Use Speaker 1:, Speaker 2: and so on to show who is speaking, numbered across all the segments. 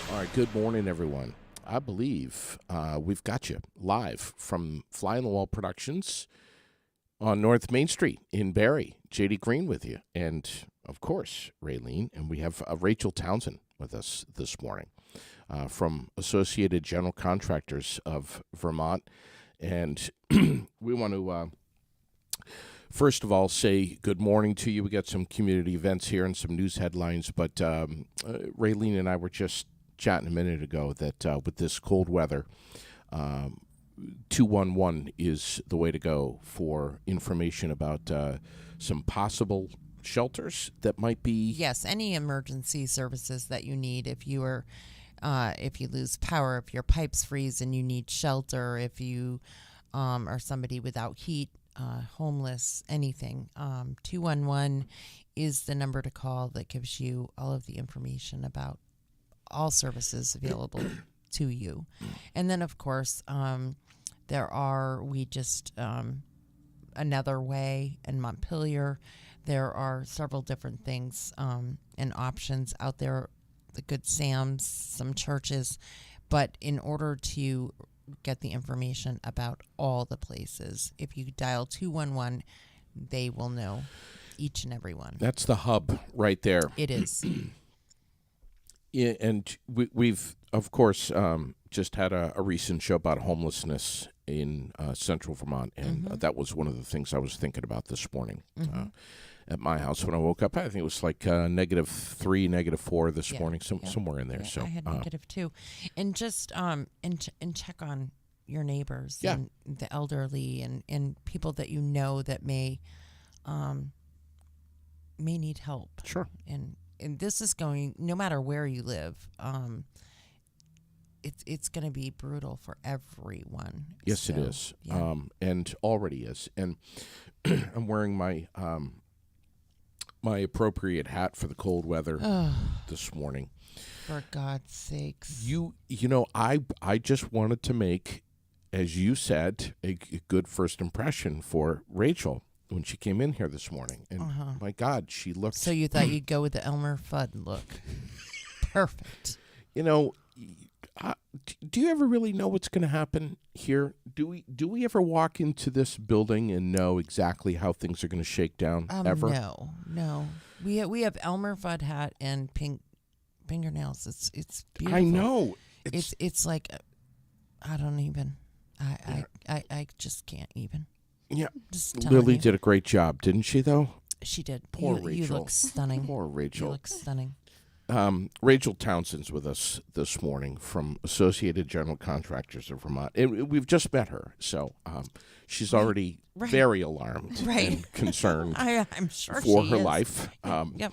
Speaker 1: All right, good morning, everyone. I believe we've got you live from Fly on the Wall Productions on North Main Street in Barrie. JD Green with you, and of course, Raylene. And we have Rachel Townsend with us this morning from Associated General Contractors of Vermont. And we want to first of all say good morning to you. We got some community events here and some news headlines, but Raylene and I were just chatting a minute ago that with this cold weather, 211 is the way to go for information about some possible shelters that might be.
Speaker 2: Yes, any emergency services that you need if you are if you lose power, if your pipes freeze and you need shelter, if you are somebody without heat, homeless, anything. 211 is the number to call that gives you all of the information about all services available to you. And then, of course, Another Way in Montpelier. There are several different things and options out there, the Good Sam's, some churches. But in order to get the information about all the places, if you dial 211, they will know each and every one.
Speaker 1: That's the hub right there.
Speaker 2: It is.
Speaker 1: Yeah, and we've, of course, just had a recent show about homelessness in central Vermont, and that was one of the things I was thinking about this morning at my house when I woke up. I think it was like -3, -4 this morning, somewhere in there.
Speaker 2: Yeah,
Speaker 1: so
Speaker 2: I had -2, and just and check on your neighbors and the elderly and people that you know that may need help.
Speaker 1: Sure.
Speaker 2: And this is going, no matter where you live, it's going to be brutal for everyone.
Speaker 1: Yes,
Speaker 2: so,
Speaker 1: it is,
Speaker 2: yeah.
Speaker 1: and already is. And I'm wearing my my appropriate hat for the cold weather this morning.
Speaker 2: For God's sakes.
Speaker 1: You know, I just wanted to make, as you said, a good first impression for Rachel when she came in here this morning. And my God, she looked.
Speaker 2: So you thought you'd go with the Elmer Fudd look. Perfect.
Speaker 1: You know, do you ever really know what's going to happen here? Do we ever walk into this building and know exactly how things are going to shake down? Ever?
Speaker 2: No. We have Elmer Fudd hat and pink fingernails. It's beautiful.
Speaker 1: I know.
Speaker 2: It's like I don't even. I just can't even.
Speaker 1: Yeah,
Speaker 2: Just
Speaker 1: Lily
Speaker 2: you.
Speaker 1: did a great job, didn't she? Though
Speaker 2: she did.
Speaker 1: Poor
Speaker 2: You
Speaker 1: Rachel.
Speaker 2: look stunning.
Speaker 1: Poor Rachel.
Speaker 2: You look stunning.
Speaker 1: Rachel Townsend's with us this morning from Associated General Contractors of Vermont. And we've just met her, so she's already very alarmed and concerned
Speaker 2: I'm sure
Speaker 1: for
Speaker 2: she
Speaker 1: her
Speaker 2: is.
Speaker 1: life.
Speaker 2: Yep.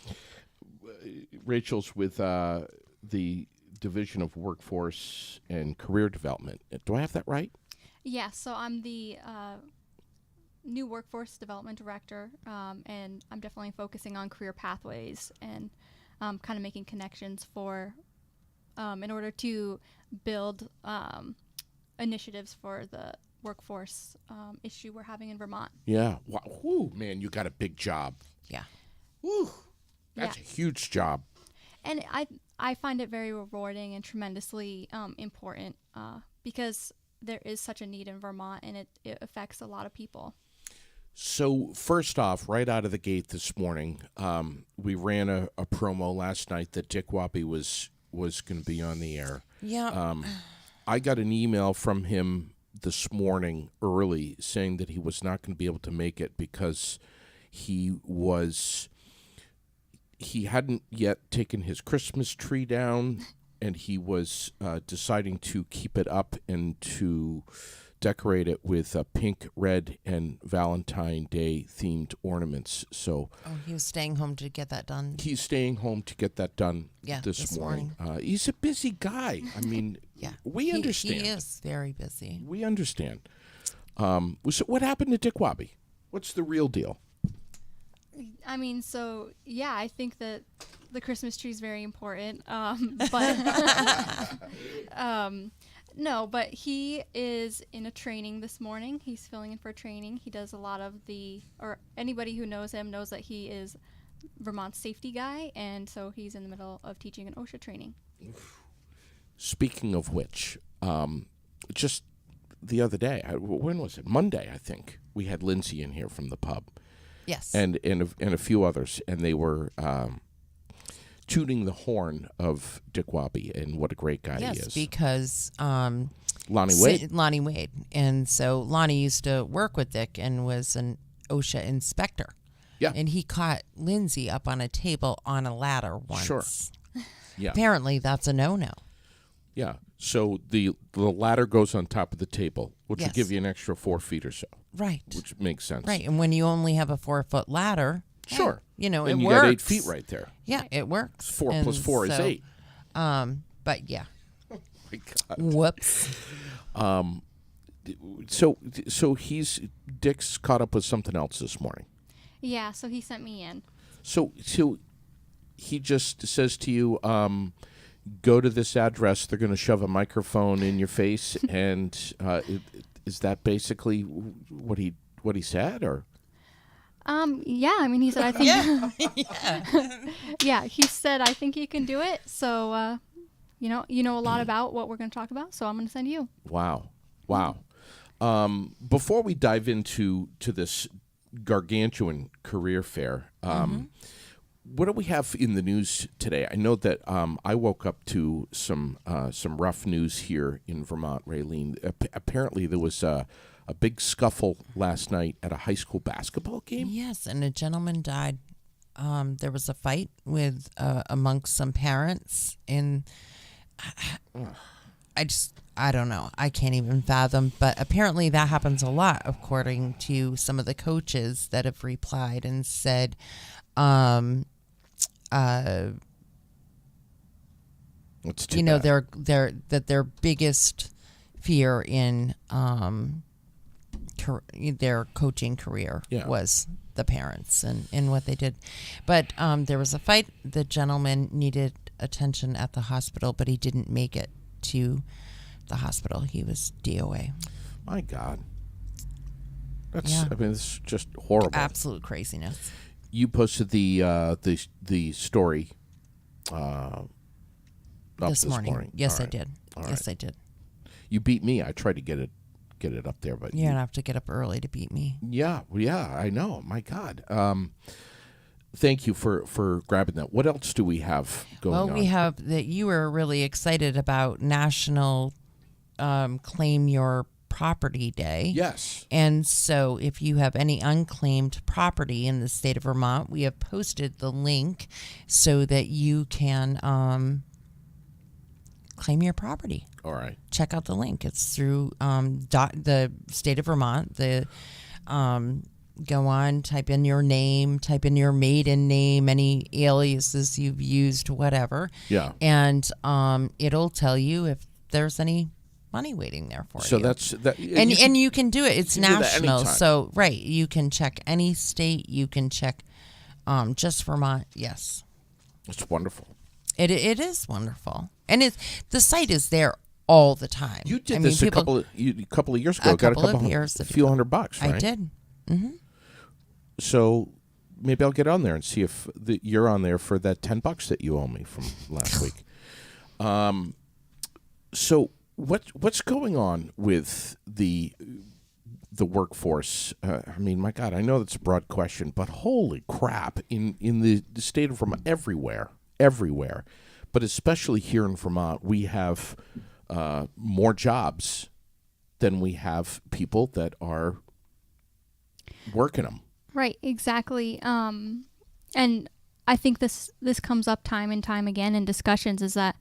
Speaker 1: Rachel's with the Division of Workforce and Career Development. Do I have that right?
Speaker 3: Yeah, so I'm the new Workforce Development Director, and I'm definitely focusing on career pathways and kind of making connections for, in order to build initiatives for the workforce issue we're having in Vermont.
Speaker 1: Yeah. Wow. Whew, man, you got a big job.
Speaker 2: Yeah.
Speaker 1: Whew. That's a huge job.
Speaker 3: And I find it very rewarding and tremendously important because there is such a need in Vermont, and it affects a lot of people.
Speaker 1: So first off, right out of the gate this morning, we ran a promo last night that Dick Wappy was going to be on the air.
Speaker 2: Yeah.
Speaker 1: I got an email from him this morning early saying that he was not going to be able to make it because he hadn't yet taken his Christmas tree down, and he was deciding to keep it up and to decorate it with pink, red, and Valentine Day themed ornaments. So
Speaker 2: he was staying home to get that done.
Speaker 1: He's staying home to get that done this morning. He's a busy guy. I mean, we understand.
Speaker 2: He is very busy.
Speaker 1: We understand. So what happened to Dick Wappy? What's the real deal?
Speaker 3: I mean, so, yeah, I think that the Christmas tree is very important, but no, but he is in a training this morning. He's filling in for training. He does a lot of or anybody who knows him knows that he is Vermont's safety guy, and so he's in the middle of teaching an OSHA training.
Speaker 1: Speaking of which, just the other day, when was it? Monday, I think. We had Lindsay in here from the pub.
Speaker 2: Yes.
Speaker 1: And a few others, and they were tooting the horn of Dick Wabi and what a great guy he is.
Speaker 2: Yes, because
Speaker 1: Lonnie Wade.
Speaker 2: Lonnie Wade. And so Lonnie used to work with Dick and was an OSHA inspector.
Speaker 1: Yeah.
Speaker 2: And he caught Lindsay up on a table on a ladder once.
Speaker 1: Sure. Yeah.
Speaker 2: Apparently that's a no-no.
Speaker 1: Yeah. So the ladder goes on top of the table, which will
Speaker 2: Yes.
Speaker 1: give you an extra 4 feet or so.
Speaker 2: Right.
Speaker 1: Which makes sense.
Speaker 2: Right. And when you only have a 4-foot ladder,
Speaker 1: Sure.
Speaker 2: you know,
Speaker 1: and
Speaker 2: it
Speaker 1: you
Speaker 2: works.
Speaker 1: got 8 feet right there.
Speaker 2: Yeah, it works.
Speaker 1: 4
Speaker 2: And
Speaker 1: plus 4 is
Speaker 2: so,
Speaker 1: 8.
Speaker 2: But yeah.
Speaker 1: Oh my God.
Speaker 2: Whoops.
Speaker 1: So Dick's caught up with something else this morning.
Speaker 3: Yeah, so he sent me in.
Speaker 1: So he just says to you, go to this address. They're going to shove a microphone in your face, and is that basically what he said, or?
Speaker 3: Yeah, I mean, he said, I think,
Speaker 2: Yeah.
Speaker 3: yeah, he said, I think you can do it. So, you know a lot about what we're going to talk about. So I'm going to send you.
Speaker 1: Wow. Before we dive into this gargantuan career fair, what do we have in the news today? I know that I woke up to some rough news here in Vermont, Raylene. Apparently, there was a big scuffle last night at a high school basketball game.
Speaker 2: Yes, and a gentleman died. There was a fight with amongst some parents, and I don't know. I can't even fathom. But apparently that happens a lot, according to some of the coaches that have replied and said,
Speaker 1: That's too
Speaker 2: you know,
Speaker 1: bad.
Speaker 2: their biggest fear in their coaching career
Speaker 1: Yeah.
Speaker 2: was the parents and what they did. But there was a fight. The gentleman needed attention at the hospital, but he didn't make it to the hospital. He was DOA.
Speaker 1: My God. That's.
Speaker 2: Yeah.
Speaker 1: I mean, it's just horrible.
Speaker 2: Absolute craziness.
Speaker 1: You posted the story up
Speaker 2: This morning. Yes,
Speaker 1: All
Speaker 2: I
Speaker 1: right.
Speaker 2: did.
Speaker 1: All
Speaker 2: Yes, I did.
Speaker 1: You beat me. I tried to get it up there, but
Speaker 2: You're going to have to get up early to beat me.
Speaker 1: yeah, I know. My God. Thank you for grabbing that. What else do we have going on?
Speaker 2: Well, we have that you were really excited about National Claim Your Property Day.
Speaker 1: Yes.
Speaker 2: And so if you have any unclaimed property in the state of Vermont, we have posted the link so that you can claim your property.
Speaker 1: All right.
Speaker 2: Check out the link. It's through the state of Vermont. Go on, type in your name, type in your maiden name, any aliases you've used, whatever.
Speaker 1: Yeah.
Speaker 2: And it'll tell you if there's any money waiting there for
Speaker 1: So
Speaker 2: you.
Speaker 1: that's that.
Speaker 2: And you can do it. It's
Speaker 1: you can do that
Speaker 2: national.
Speaker 1: anytime.
Speaker 2: So, right. You can check any state. You can check just Vermont. Yes.
Speaker 1: It's wonderful.
Speaker 2: It is wonderful. And the site is there all the time.
Speaker 1: You did this a couple of years ago.
Speaker 2: A
Speaker 1: Got
Speaker 2: couple of years
Speaker 1: a few
Speaker 2: ago.
Speaker 1: $100, right?
Speaker 2: I did. Mm-hmm.
Speaker 1: So maybe I'll get on there and see if you're on there for that $10 that you owe me from last week. So what's going on with the workforce? I mean, my God, I know that's a broad question, but holy crap! In the state of Vermont, everywhere, but especially here in Vermont, we have more jobs than we have people that are working them.
Speaker 3: Right, exactly. And I think this comes up time and time again in discussions, is that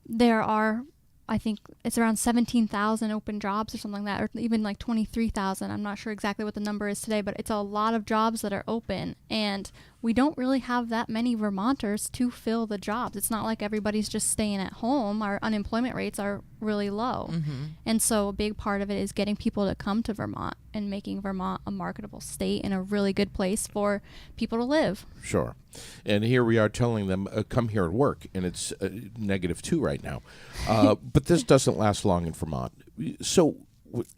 Speaker 3: there are, I think it's around 17,000 open jobs or something like that, or even like 23,000. I'm not sure exactly what the number is today, but it's a lot of jobs that are open, and we don't really have that many Vermonters to fill the jobs. It's not like everybody's just staying at home. Our unemployment rates are really low.
Speaker 2: Mm-hmm.
Speaker 3: And so a big part of it is getting people to come to Vermont and making Vermont a marketable state and a really good place for people to live.
Speaker 1: Sure. And here we are telling them, come here and work, and it's -2 right now. But this doesn't last long in Vermont. So,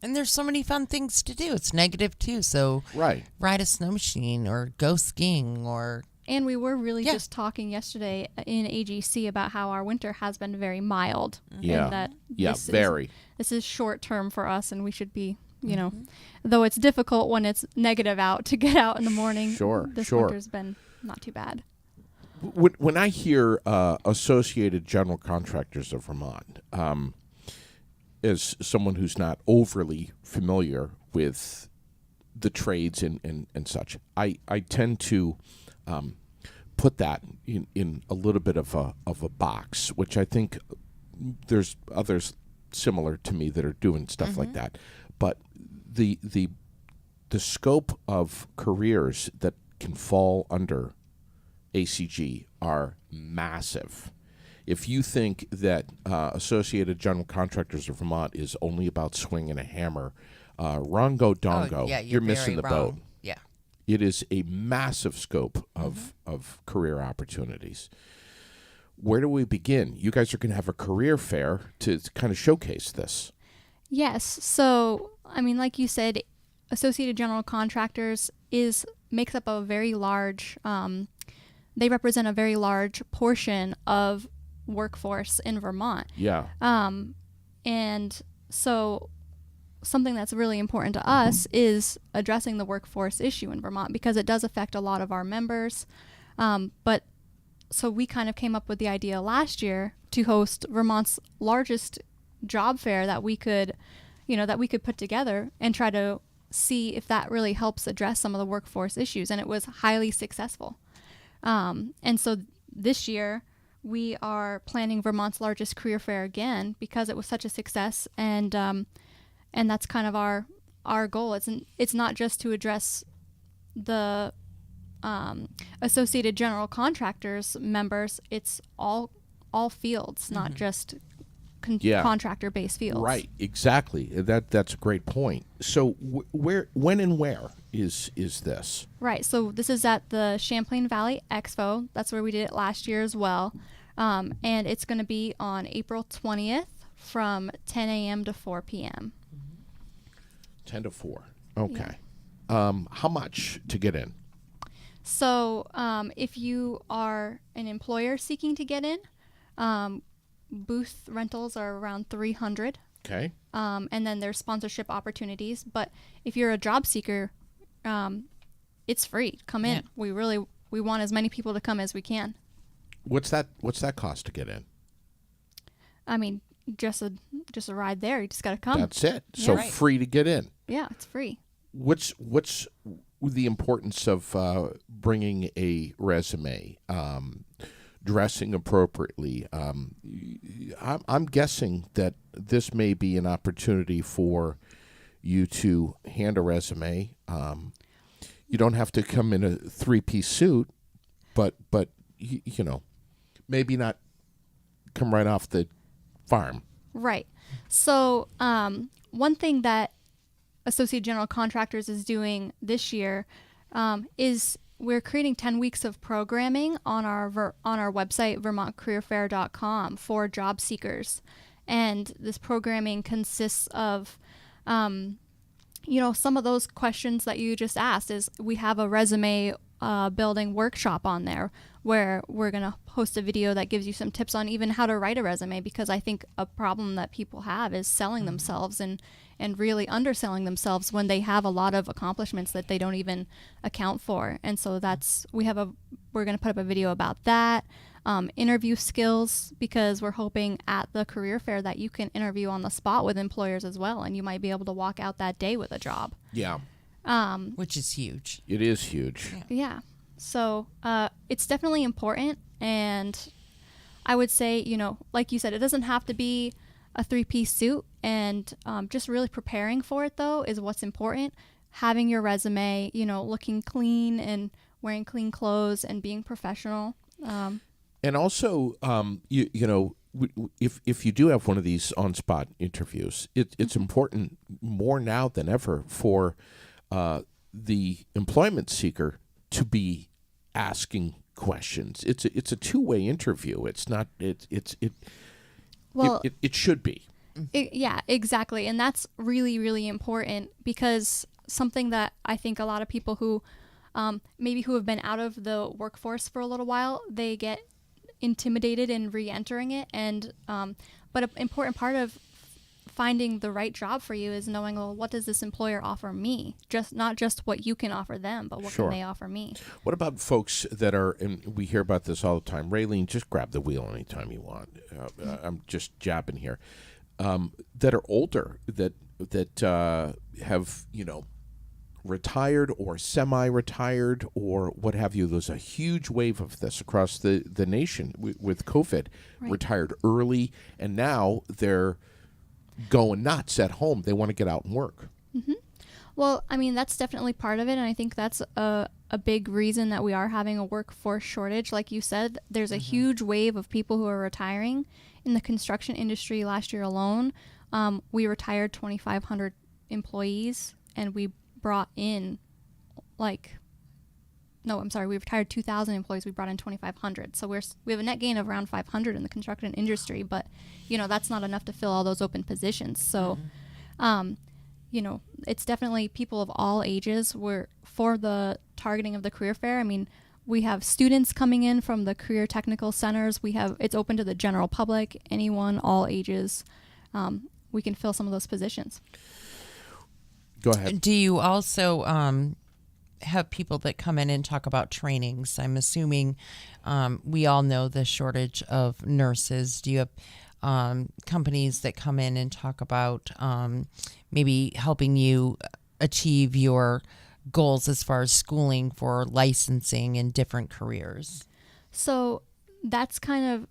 Speaker 2: And there's so many fun things to do. It's -2, so
Speaker 1: right.
Speaker 2: ride a snow machine or go skiing or
Speaker 3: And we were really
Speaker 2: Yeah.
Speaker 3: just talking yesterday in AGC about how our winter has been very mild.
Speaker 1: Yeah.
Speaker 3: And that
Speaker 1: Yeah,
Speaker 3: this
Speaker 1: very.
Speaker 3: this is short term for us, and we should be, you know,
Speaker 2: Mm-hmm.
Speaker 3: though it's difficult when it's negative out to get out in the morning.
Speaker 1: Sure,
Speaker 3: This
Speaker 1: sure.
Speaker 3: winter's been not too bad.
Speaker 1: When I hear Associated General Contractors of Vermont, as someone who's not overly familiar with the trades and such, I tend to put that in a little bit of a box, which I think there's others similar to me that are doing stuff like that. But the scope of careers that can fall under ACG are massive. If you think that Associated General Contractors of Vermont is only about swinging a hammer, Rongo Dongo,
Speaker 2: Oh, yeah,
Speaker 1: you're missing
Speaker 2: very
Speaker 1: the
Speaker 2: wrong.
Speaker 1: boat.
Speaker 2: Yeah.
Speaker 1: It is a massive scope of career opportunities. Where do we begin? You guys are going to have a career fair to kind of showcase this.
Speaker 3: Yes. So, I mean, like you said, Associated General Contractors makes up a very large. They represent a very large portion of workforce in Vermont.
Speaker 1: Yeah.
Speaker 3: And so something that's really important to us is addressing the workforce issue in Vermont because it does affect a lot of our members. But so we kind of came up with the idea last year to host Vermont's largest job fair that we could put together and try to see if that really helps address some of the workforce issues. And it was highly successful. And so this year we are planning Vermont's largest career fair again because it was such a success. And that's kind of our goal. It's not just to address the Associated General Contractors members. It's all fields, not just contractor-based fields.
Speaker 1: Right, exactly. That's a great point. So when and where is this?
Speaker 3: Right. So this is at the Champlain Valley Expo. That's where we did it last year as well. And it's going to be on April 20th from 10 a.m. to 4 p.m.
Speaker 1: 10 to 4. Okay. How much to get in?
Speaker 3: So if you are an employer seeking to get in, booth rentals are around $300.
Speaker 1: Okay.
Speaker 3: And then there's sponsorship opportunities. But if you're a job seeker, it's free. Come in.
Speaker 2: Yeah.
Speaker 3: We want as many people to come as we can.
Speaker 1: What's that cost to get in?
Speaker 3: I mean, just a ride there. You just got to come.
Speaker 1: That's it. So
Speaker 2: right.
Speaker 1: free to get in.
Speaker 3: Yeah, it's free.
Speaker 1: What's the importance of bringing a resume, dressing appropriately? I'm guessing that this may be an opportunity for you to hand a resume. You don't have to come in a 3-piece suit, but you know, maybe not come right off the farm.
Speaker 3: Right. So one thing that Associated General Contractors is doing this year is we're creating 10 weeks of programming on our website, vermontcareerfair.com, for job seekers. And this programming consists of, some of those questions that you just asked. Is we have a resume building workshop on there where we're going to post a video that gives you some tips on even how to write a resume, because I think a problem that people have is selling themselves and really underselling themselves when they have a lot of accomplishments that they don't even account for. And so we're going to put up a video about that. Interview skills, because we're hoping at the career fair that you can interview on the spot with employers as well, and you might be able to walk out that day with a job.
Speaker 1: Yeah.
Speaker 2: Which is huge.
Speaker 1: It is huge.
Speaker 3: Yeah. So it's definitely important. And I would say, like you said, it doesn't have to be a 3-piece suit. And just really preparing for it, though, is what's important. Having your resume, looking clean and wearing clean clothes and being professional.
Speaker 1: And also, if you do have one of these on-spot interviews, it's important more now than ever for the employment seeker to be asking questions. It's a two-way interview. It's not. It should be.
Speaker 3: Yeah, exactly. And that's really, really important, because something that I think a lot of people who maybe who have been out of the workforce for a little while, they get intimidated in re-entering it. And but an important part of finding the right job for you is knowing, well, what does this employer offer me? Not just what you can offer them, but what
Speaker 1: Sure.
Speaker 3: can they offer me?
Speaker 1: What about folks that are, and we hear about this all the time, Raylene, just grab the wheel anytime you want. I'm just jabbing here. That are older, that have, retired or semi-retired or what have you. There's a huge wave of this across the nation with COVID.
Speaker 3: Right.
Speaker 1: Retired early, and now they're going nuts at home. They want to get out and work.
Speaker 3: Mm-hmm. Well, I mean, that's definitely part of it, and I think that's a big reason that we are having a workforce shortage. Like you said, there's a huge wave of people who are retiring. In the construction industry last year alone, we retired 2,500 employees, and we brought in we retired 2,000 employees. We brought in 2,500. So we have a net gain of around 500 in the construction industry, but that's not enough to fill all those open positions. So, it's definitely people of all ages. For the targeting of the career fair, I mean, we have students coming in from the career technical centers. It's open to the general public, anyone, all ages. We can fill some of those positions.
Speaker 1: Go ahead.
Speaker 2: Do you also have people that come in and talk about trainings? I'm assuming we all know the shortage of nurses. Do you have companies that come in and talk about maybe helping you achieve your goals as far as schooling for licensing in different careers?
Speaker 3: So that's kind of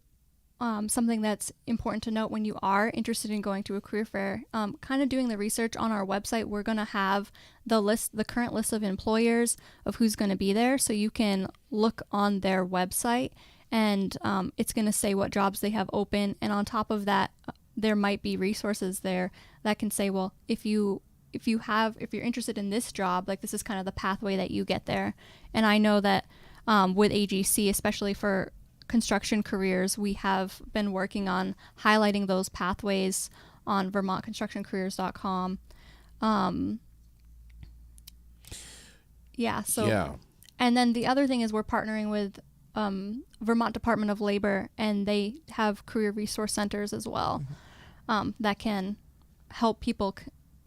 Speaker 3: something that's important to note when you are interested in going to a career fair. Kind of doing the research on our website, we're going to have the current list of employers of who's going to be there, so you can look on their website, and it's going to say what jobs they have open. And on top of that, there might be resources there that can say, well, if you're interested in this job, like, this is kind of the pathway that you get there. And I know that with AGC, especially for construction careers, we have been working on highlighting those pathways on VermontConstructionCareers.com. And then the other thing is we're partnering with Vermont Department of Labor, and they have career resource centers as well, that can help people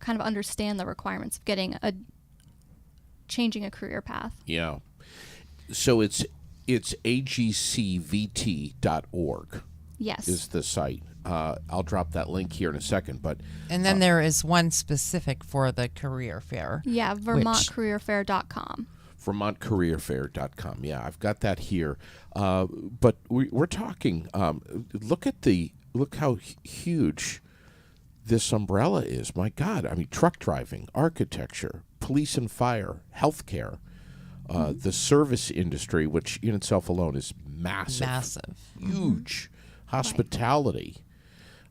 Speaker 3: kind of understand the requirements of changing a career path.
Speaker 1: Yeah. So it's agcvt.org.
Speaker 3: Yes.
Speaker 1: Is the site. I'll drop that link here in a second.
Speaker 2: And then there is one specific for the career fair.
Speaker 3: Yeah, VermontCareerFair.com.
Speaker 1: VermontCareerFair.com. Yeah, I've got that here. But we're talking. Look how huge this umbrella is. My God, I mean, truck driving, architecture, police and fire, healthcare. The service industry, which in itself alone is massive. Huge. Hospitality.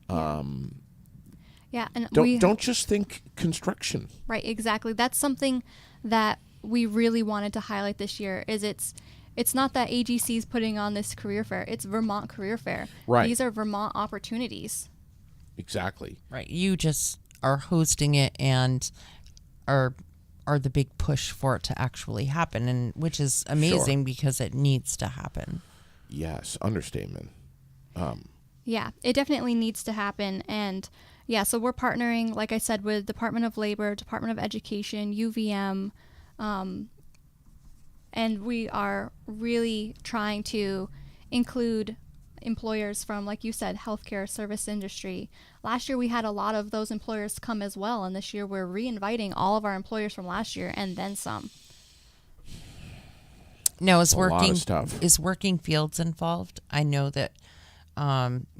Speaker 3: And
Speaker 1: don't just think construction.
Speaker 3: Right, exactly. That's something that we really wanted to highlight this year. It's not that AGC is putting on this career fair. It's Vermont Career Fair.
Speaker 1: Right.
Speaker 3: These are Vermont opportunities.
Speaker 1: Exactly.
Speaker 2: Right. You just are hosting it and are the big push for it to actually happen, and which is amazing because it needs to happen.
Speaker 1: Yes, understatement.
Speaker 3: Yeah, it definitely needs to happen. And so we're partnering, like I said, with Department of Labor, Department of Education, UVM, and we are really trying to include employers from, like you said, healthcare, service industry. Last year we had a lot of those employers come as well, and this year we're re-inviting all of our employers from last year and then some.
Speaker 2: Now,
Speaker 1: a lot of stuff.
Speaker 2: Is Working Fields involved? I know that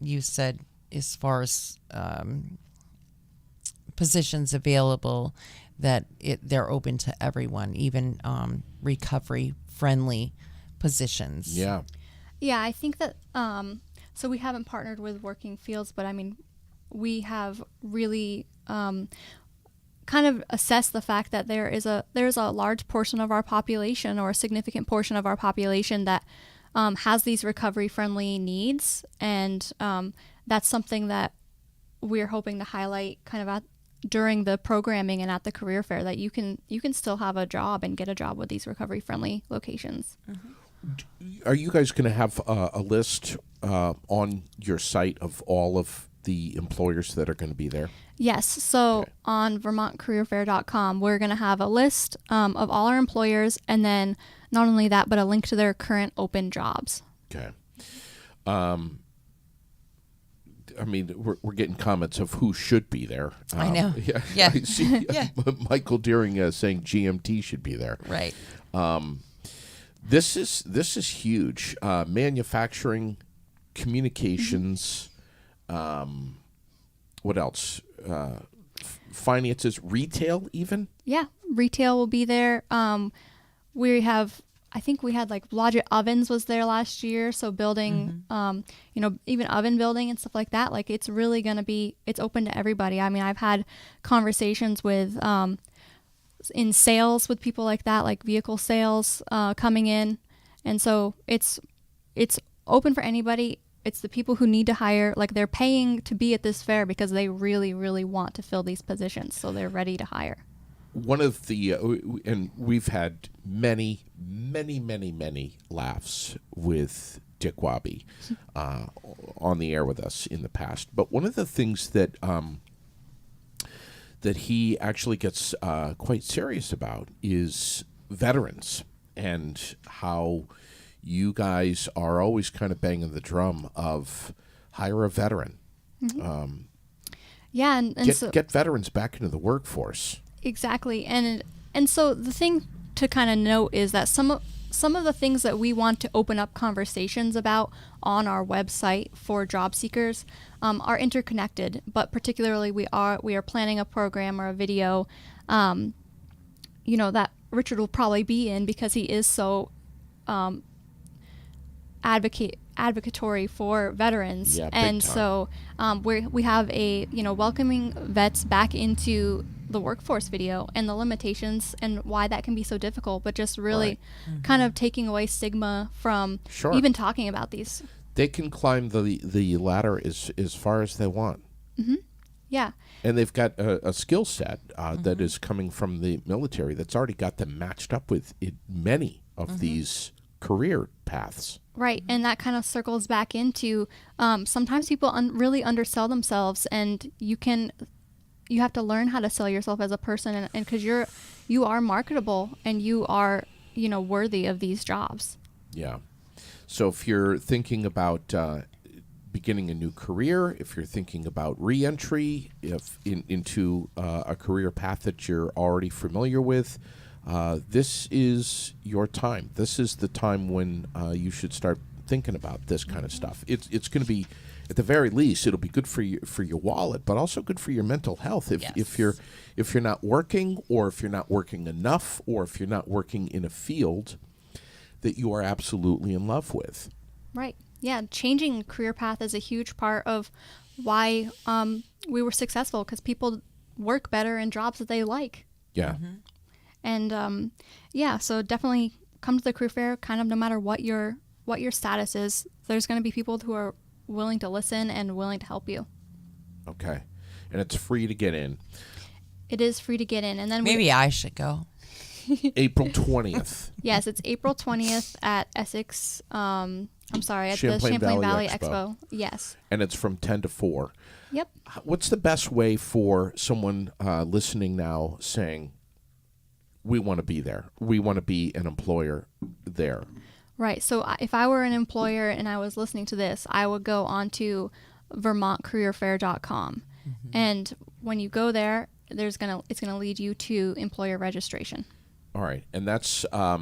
Speaker 2: you said as far as positions available that they're open to everyone, even recovery-friendly positions.
Speaker 1: Yeah.
Speaker 3: Yeah, I think that, so we haven't partnered with Working Fields, but I mean, we have really kind of assessed the fact that there's a large portion of our population, or a significant portion of our population, that has these recovery-friendly needs, and that's something that we're hoping to highlight kind of during the programming and at the career fair that you can still have a job and get a job with these recovery friendly locations.
Speaker 1: Are you guys going to have a list on your site of all of the employers that are going to be there?
Speaker 3: Yes. So
Speaker 1: Okay.
Speaker 3: on VermontCareerFair.com, we're going to have a list of all our employers, and then not only that, but a link to their current open jobs.
Speaker 1: Okay. I mean, we're getting comments of who should be there.
Speaker 2: I know.
Speaker 1: Yeah.
Speaker 2: Yeah.
Speaker 1: I see
Speaker 2: Yeah.
Speaker 1: Michael Deering saying GMT should be there.
Speaker 2: Right.
Speaker 1: This is huge. Manufacturing, communications. What else? Finances, retail, even.
Speaker 3: Yeah, retail will be there. I think we had like Blodgett Ovens was there last year, so building, even oven building and stuff like that. Like it's really gonna be, it's open to everybody. I mean, I've had conversations with in sales with people like that, like vehicle sales coming in, and so it's open for anybody. It's the people who need to hire, like they're paying to be at this fair because they really, really want to fill these positions, so they're ready to hire.
Speaker 1: One of the and we've had many laughs with Dick Wabi on the air with us in the past. But one of the things that that he actually gets quite serious about is veterans and how you guys are always kind of banging the drum of hire a veteran.
Speaker 3: Yeah, and
Speaker 1: Get veterans back into the workforce.
Speaker 3: Exactly. And so the thing to kind of note is that some of the things that we want to open up conversations about on our website for job seekers are interconnected, but particularly we are planning a program or a video that Richard will probably be in because he is so advocatory for veterans.
Speaker 1: Yeah, big
Speaker 3: and
Speaker 1: time.
Speaker 3: so we have a welcoming vets back into the workforce video and the limitations and why that can be so difficult, but just really kind of taking away stigma from
Speaker 1: Sure.
Speaker 3: even talking about these.
Speaker 1: They can climb the ladder as far as they want.
Speaker 3: Yeah.
Speaker 1: And they've got a skill set that is coming from the military that's already got them matched up with many of these career paths.
Speaker 3: Right, and that kind of circles back into sometimes people really undersell themselves, and you have to learn how to sell yourself as a person, and because you are marketable and you are worthy of these jobs.
Speaker 1: Yeah. So if you're thinking about beginning a new career, if you're thinking about re-entry into a career path that you're already familiar with, this is your time. This is the time when you should start thinking about this kind of stuff. It's going to be, at the very least, it'll be good for your wallet, but also good for your mental health. If you're not working, or if you're not working enough, or if you're not working in a field that you are absolutely in love with.
Speaker 3: Right. Yeah. Changing career path is a huge part of why we were successful, because people work better in jobs that they like.
Speaker 1: Yeah.
Speaker 3: And so definitely come to the career fair, kind of no matter what your status is. There's going to be people who are willing to listen and willing to help you.
Speaker 1: Okay. And it's free to get in.
Speaker 3: It is free to get in. And then
Speaker 2: Maybe I should go.
Speaker 1: April 20th.
Speaker 3: Yes, it's April 20th at Essex. at
Speaker 1: Champlain
Speaker 3: the Champlain
Speaker 1: Valley
Speaker 3: Valley
Speaker 1: Expo.
Speaker 3: Expo. Yes.
Speaker 1: And it's from 10 to 4.
Speaker 3: Yep.
Speaker 1: What's the best way for someone listening now saying, we want to be there, we want to be an employer there?
Speaker 3: Right. So if I were an employer and I was listening to this, I would go onto VermontCareerFair.com. And when you go there, it's gonna lead you to employer registration.
Speaker 1: All right. And that's a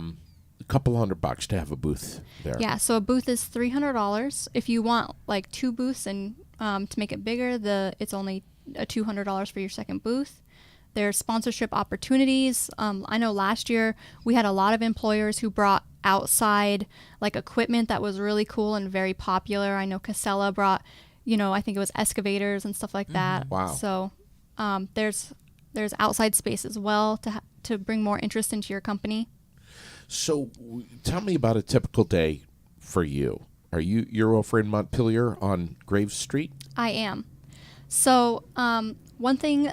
Speaker 1: couple $100 to have a booth there.
Speaker 3: Yeah. So a booth is $300. If you want like 2 booths and to make it bigger, it's only $200 for your second booth. There's sponsorship opportunities. I know last year we had a lot of employers who brought outside like equipment that was really cool and very popular. I know Casella brought, I think it was excavators and stuff like that.
Speaker 1: Wow.
Speaker 3: So there's outside space as well to bring more interest into your company.
Speaker 1: So tell me about a typical day for you. You're over in Montpelier on Graves Street?
Speaker 3: I am. So One thing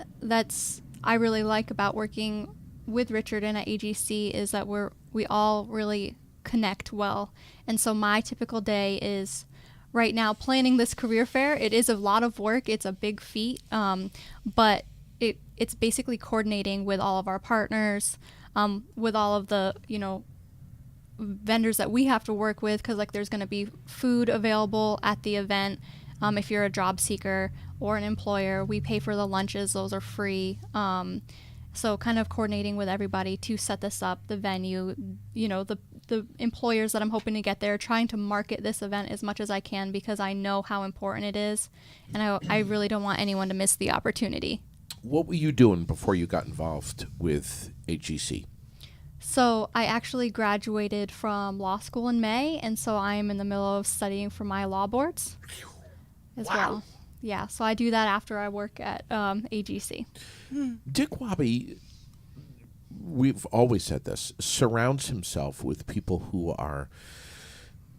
Speaker 3: I really like about working with Richard and at AGC is that we all really connect well. And so my typical day is right now planning this career fair. It is a lot of work. It's a big feat. But it's basically coordinating with all of our partners, with all of the, vendors that we have to work with, because like there's going to be food available at the event. If you're a job seeker or an employer, we pay for the lunches. Those are free. So kind of coordinating with everybody to set this up, the venue, the employers that I'm hoping to get there, trying to market this event as much as I can because I know how important it is. And I really don't want anyone to miss the opportunity.
Speaker 1: What were you doing before you got involved with AGC?
Speaker 3: So I actually graduated from law school in May, and so I'm in the middle of studying for my law boards as well. Yeah, so I do that after I work at AGC.
Speaker 1: Dick Wabi, we've always said this, surrounds himself with people who are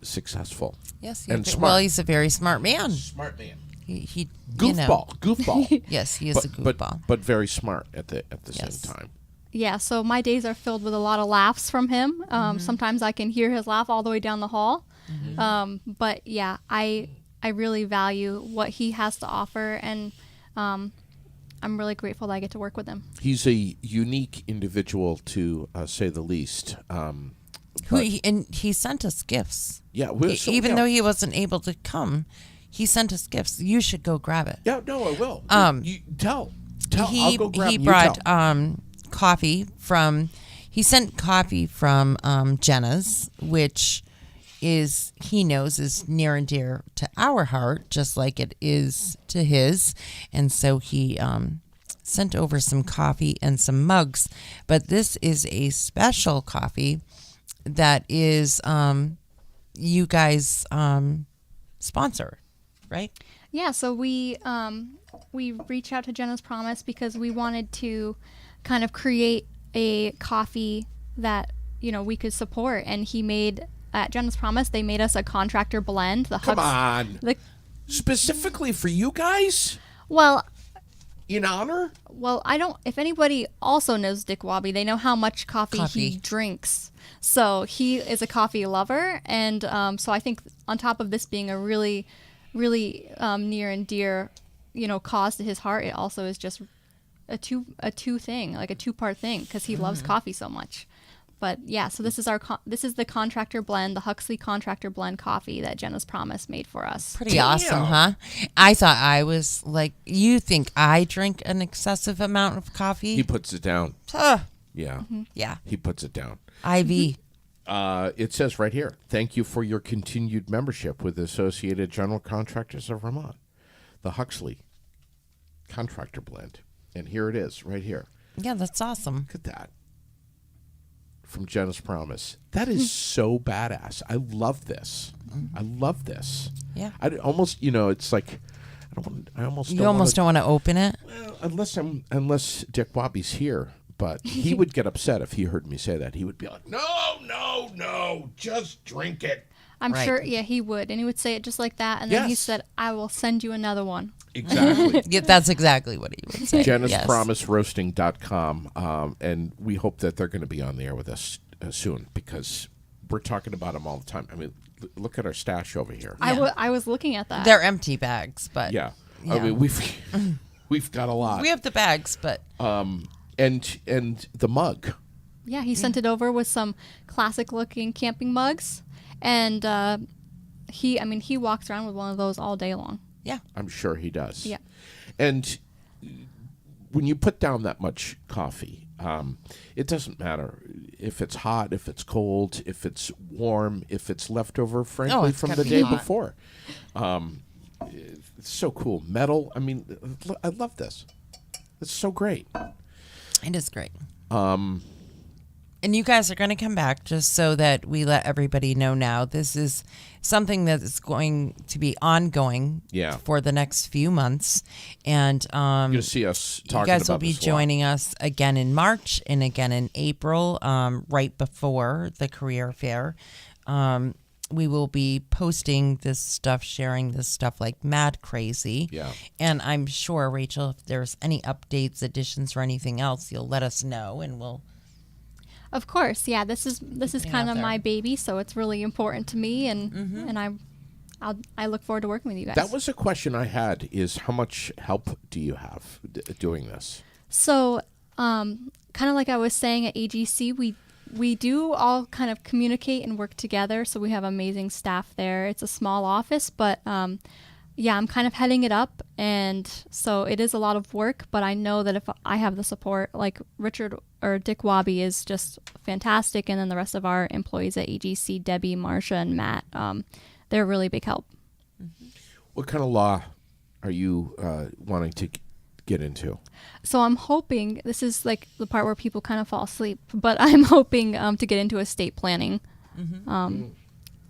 Speaker 1: successful.
Speaker 2: Yes,
Speaker 1: and smart.
Speaker 2: Well, he's a very smart man.
Speaker 1: Smart man.
Speaker 2: He
Speaker 1: Goofball.
Speaker 2: Yes, he is a goofball.
Speaker 1: But very smart at the
Speaker 2: Yes.
Speaker 1: same time.
Speaker 3: Yeah, so my days are filled with a lot of laughs from him. Sometimes I can hear his laugh all the way down the hall. But yeah, I really value what he has to offer, and I'm really grateful that I get to work with him.
Speaker 1: He's a unique individual, to say the least.
Speaker 2: And he sent us gifts.
Speaker 1: Yeah,
Speaker 2: Even though he wasn't able to come, he sent us gifts. You should go grab it.
Speaker 1: Yeah, no, I will. You tell.
Speaker 2: He
Speaker 1: I'll go grab.
Speaker 2: he
Speaker 1: you
Speaker 2: brought
Speaker 1: tell.
Speaker 2: coffee from. He sent coffee from Jenna's, which he knows is near and dear to our heart, just like it is to his, and so he sent over some coffee and some mugs. But this is a special coffee that is you guys sponsor, right?
Speaker 3: Yeah, so we reached out to Jenna's Promise because we wanted to kind of create a coffee that we could support, and he made at Jenna's Promise they made us a contractor blend.
Speaker 1: Come on, specifically for you guys.
Speaker 3: Well,
Speaker 1: in honor.
Speaker 3: Well, I don't. If anybody also knows Dick Wabi, they know how much coffee he drinks. So he is a coffee lover, and so I think on top of this being a really, really near and dear, cause to his heart, it also is just a two thing, like a two-part thing, because he loves coffee so much. But yeah, so this is the contractor blend, the Huxley contractor blend coffee that Jenna's Promise made for us.
Speaker 2: Pretty awesome, huh? I thought I was like, you think I drink an excessive amount of coffee?
Speaker 1: He puts it down. Yeah.
Speaker 2: Yeah.
Speaker 1: He puts it down.
Speaker 2: IV.
Speaker 1: It says right here, thank you for your continued membership with the Associated General Contractors of Vermont, the Huxley contractor blend. And here it is, right here.
Speaker 2: Yeah, that's awesome.
Speaker 1: Look at that. From Jenna's Promise. That is so badass. I love this. I love this.
Speaker 2: Yeah.
Speaker 1: I almost, it's like, I almost
Speaker 2: You
Speaker 1: don't
Speaker 2: almost don't want to open it?
Speaker 1: Well, unless Dick Wabi's here. But he would get upset if he heard me say that. He would be like, no, just drink it.
Speaker 3: I'm sure, yeah, he would. And he would say it just like that. And then he said, I will send you another one.
Speaker 1: Exactly.
Speaker 2: Yeah, that's exactly what he would say.
Speaker 1: Jenna'sPromiseRoasting.com. And we hope that they're going to be on the air with us soon, because we're talking about them all the time. I mean, look at our stash over here.
Speaker 3: Yeah. I was looking at that.
Speaker 2: They're empty bags, but.
Speaker 1: Yeah. I mean, we've got a lot.
Speaker 2: We have the bags, but.
Speaker 1: And the mug.
Speaker 3: Yeah, he sent it over with some classic-looking camping mugs, and he walks around with one of those all day long.
Speaker 2: Yeah,
Speaker 1: I'm sure he does.
Speaker 3: Yeah,
Speaker 1: and when you put down that much coffee, it doesn't matter if it's hot, if it's cold, if it's warm, if it's leftover, frankly, from the day before. It's so cool. Metal. I mean, I love this. It's so great.
Speaker 2: It is great. And you guys are going to come back, just so that we let everybody know now. This is something that is going to be ongoing for the next few months. And
Speaker 1: you're going to see us talking about this.
Speaker 2: You guys will be joining us again in March and again in April, right before the career fair. we will be posting this stuff, sharing this stuff like mad crazy.
Speaker 1: Yeah.
Speaker 2: And I'm sure, Rachel, if there's any updates, additions, or anything else, you'll let us know, and we'll.
Speaker 3: Of course, yeah. This is
Speaker 2: it
Speaker 3: kind
Speaker 2: out
Speaker 3: of my
Speaker 2: there.
Speaker 3: baby, so it's really important to me, and I look forward to working with you guys.
Speaker 1: That was a question I had: is how much help do you have doing this?
Speaker 3: So, kind of like I was saying at AGC, we do all kind of communicate and work together. So we have amazing staff there. It's a small office, but yeah, I'm kind of heading it up, and so it is a lot of work. But I know that if I have the support, like Richard or Dick Wabi is just fantastic, and then the rest of our employees at AGC, Debbie, Marcia, and Matt, they're a really big help.
Speaker 1: What kind of law are you wanting to get into?
Speaker 3: So I'm hoping, this is like the part where people kind of fall asleep, but I'm hoping to get into estate planning,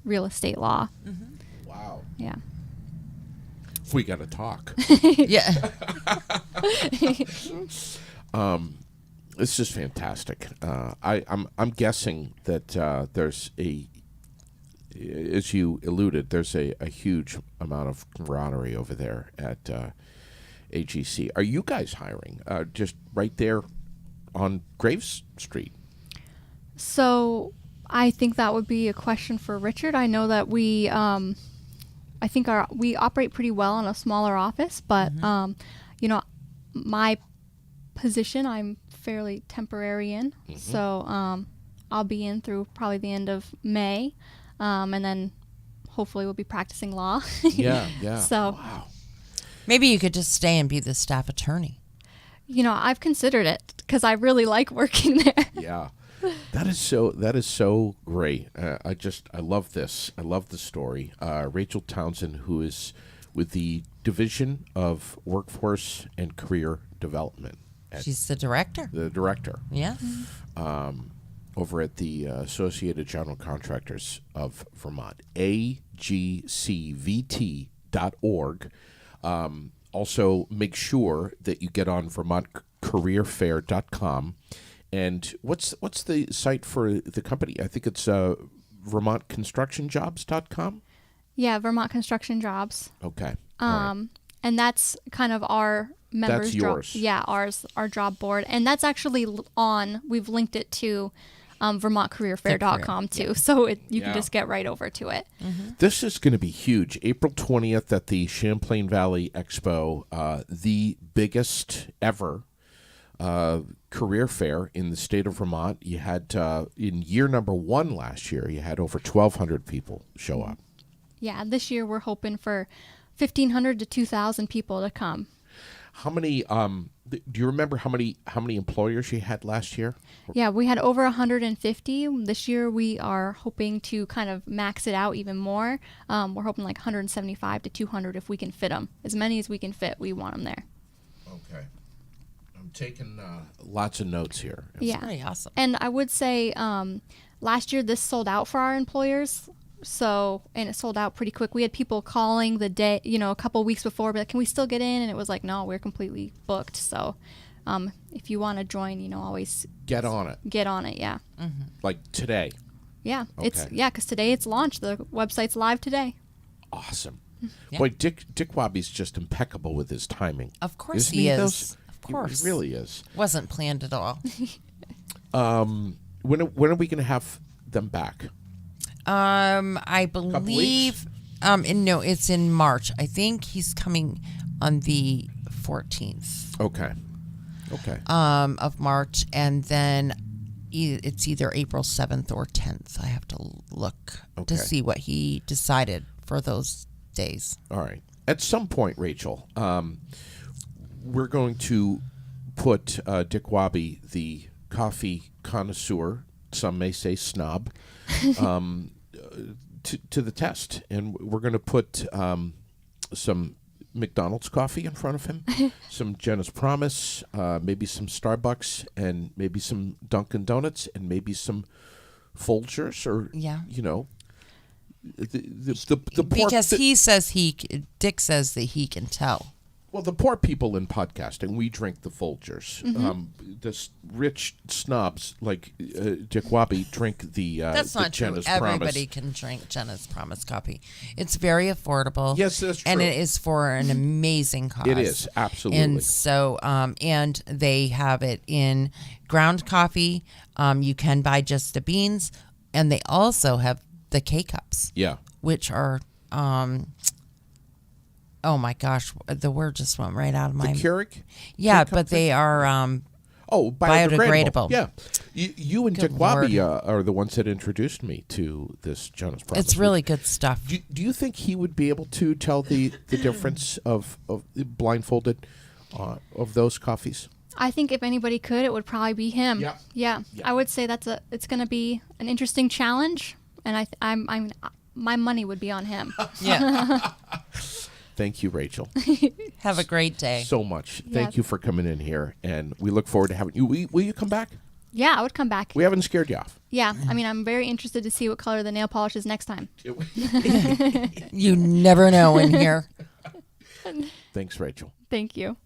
Speaker 3: real estate law.
Speaker 1: Wow.
Speaker 3: Yeah.
Speaker 1: We got to talk.
Speaker 2: Yeah.
Speaker 1: This is fantastic. I'm guessing that there's as you alluded, there's a huge amount of camaraderie over there at AGC. Are you guys hiring just right there on Graves Street?
Speaker 3: So I think that would be a question for Richard. I know that we operate pretty well in a smaller office, but you know, my position I'm fairly temporary in, so I'll be in through probably the end of May, and then hopefully we'll be practicing law.
Speaker 1: Yeah.
Speaker 3: So
Speaker 1: Wow.
Speaker 2: Maybe you could just stay and be the staff attorney.
Speaker 3: you know, I've considered it because I really like working there.
Speaker 1: Yeah. That is so great. I love this. I love the story. Rachel Townsend, who is with the Division of Workforce and Career Development.
Speaker 2: She's the director.
Speaker 1: The director.
Speaker 2: Yeah.
Speaker 1: Over at the Associated General Contractors of Vermont, agcvt.org. Also, make sure that you get on vermontcareerfair.com. And what's the site for the company? I think it's vermontconstructionjobs.com.
Speaker 3: Yeah, Vermont Construction Jobs.
Speaker 1: Okay. All right.
Speaker 3: And that's kind of our members.
Speaker 1: That's yours.
Speaker 3: Our job board, and that's actually we've linked it to VermontCareerFair.com too,
Speaker 2: Yeah.
Speaker 3: so you
Speaker 1: Yeah.
Speaker 3: can just get right over to it.
Speaker 1: This is going to be huge. April 20th at the Champlain Valley Expo, the biggest ever career fair in the state of Vermont. You had, in year number 1 last year, you had over 1,200 people show up.
Speaker 3: Yeah, this year we're hoping for 1,500 to 2,000 people to come.
Speaker 1: How many, do you remember how many employers you had last year?
Speaker 3: Yeah, we had over 150. This year we are hoping to kind of max it out even more. We're hoping like 175 to 200 if we can fit them. As many as we can fit, we want them there.
Speaker 1: Okay. I'm taking lots of notes here.
Speaker 3: Yeah.
Speaker 2: Pretty awesome.
Speaker 3: And I would say last year this sold out for our employers. And it sold out pretty quick. We had people calling the day, a couple weeks before, but like, can we still get in? And it was like, no, we're completely booked. So if you want to join, always
Speaker 1: Get on it.
Speaker 3: get on it. Yeah.
Speaker 1: Like today.
Speaker 3: Yeah.
Speaker 1: Okay.
Speaker 3: Because today it's launched. The website's live today.
Speaker 1: Awesome.
Speaker 2: Yeah.
Speaker 1: Boy, Dick Wabi's just impeccable with his timing.
Speaker 2: Of course
Speaker 1: Isn't
Speaker 2: he
Speaker 1: he,
Speaker 2: is. Of course.
Speaker 1: He really is.
Speaker 2: Wasn't planned at all.
Speaker 1: When are we going to have them back?
Speaker 2: I
Speaker 1: weeks?
Speaker 2: believe. No, it's in March. I think he's coming on the 14th
Speaker 1: Okay.
Speaker 2: of March, and then it's either April 7th or 10th. I have to look
Speaker 1: Okay.
Speaker 2: to see what he decided for those days.
Speaker 1: All right. At some point, Rachel, we're going to put Dick Wabi, the coffee connoisseur, some may say snob, to the test. And we're going to put some McDonald's coffee in front of him, some Jenna's Promise, maybe some Starbucks, and maybe some Dunkin' Donuts, and maybe some Folgers, or,
Speaker 2: Yeah.
Speaker 1: the
Speaker 2: Because Dick says that he can tell.
Speaker 1: Well, the poor people in podcasting, we drink the Folgers.
Speaker 2: Mm-hmm.
Speaker 1: Rich snobs like Dick Wabi drink the
Speaker 2: That's
Speaker 1: the
Speaker 2: not true.
Speaker 1: Jenna's
Speaker 2: Everybody
Speaker 1: Promise.
Speaker 2: can drink Jenna's Promise coffee. It's very affordable.
Speaker 1: Yes, that's true.
Speaker 2: And it is for an amazing cause.
Speaker 1: It is, absolutely.
Speaker 2: And so, and they have it in ground coffee. You can buy just the beans, and they also have the K-Cups,
Speaker 1: Yeah.
Speaker 2: which are, oh my gosh, the word just went right out of
Speaker 1: The
Speaker 2: my.
Speaker 1: Keurig?
Speaker 2: Yeah,
Speaker 1: K-Cup
Speaker 2: but they are.
Speaker 1: Oh, biodegradable.
Speaker 2: Biodegradable.
Speaker 1: Yeah. You and
Speaker 2: Good
Speaker 1: Dick Wabi
Speaker 2: Lord.
Speaker 1: are the ones that introduced me to this Jenna's Promise.
Speaker 2: It's really good stuff.
Speaker 1: Do you think he would be able to tell the difference of blindfolded of those coffees?
Speaker 3: I think if anybody could, it would probably be him.
Speaker 1: Yeah.
Speaker 3: Yeah.
Speaker 1: Yeah.
Speaker 3: I would say it's going to be an interesting challenge, and I'm my money would be on him.
Speaker 2: Yeah.
Speaker 1: Thank you, Rachel,
Speaker 2: Have a great day.
Speaker 1: so much. Thank
Speaker 3: Yeah.
Speaker 1: you for coming in here, and we look forward to having you. Will you come back?
Speaker 3: Yeah, I would come back.
Speaker 1: We haven't scared you off.
Speaker 3: Yeah, I mean, I'm very interested to see what color the nail polish is next time.
Speaker 2: You never know in here.
Speaker 1: Thanks, Rachel.
Speaker 3: Thank you.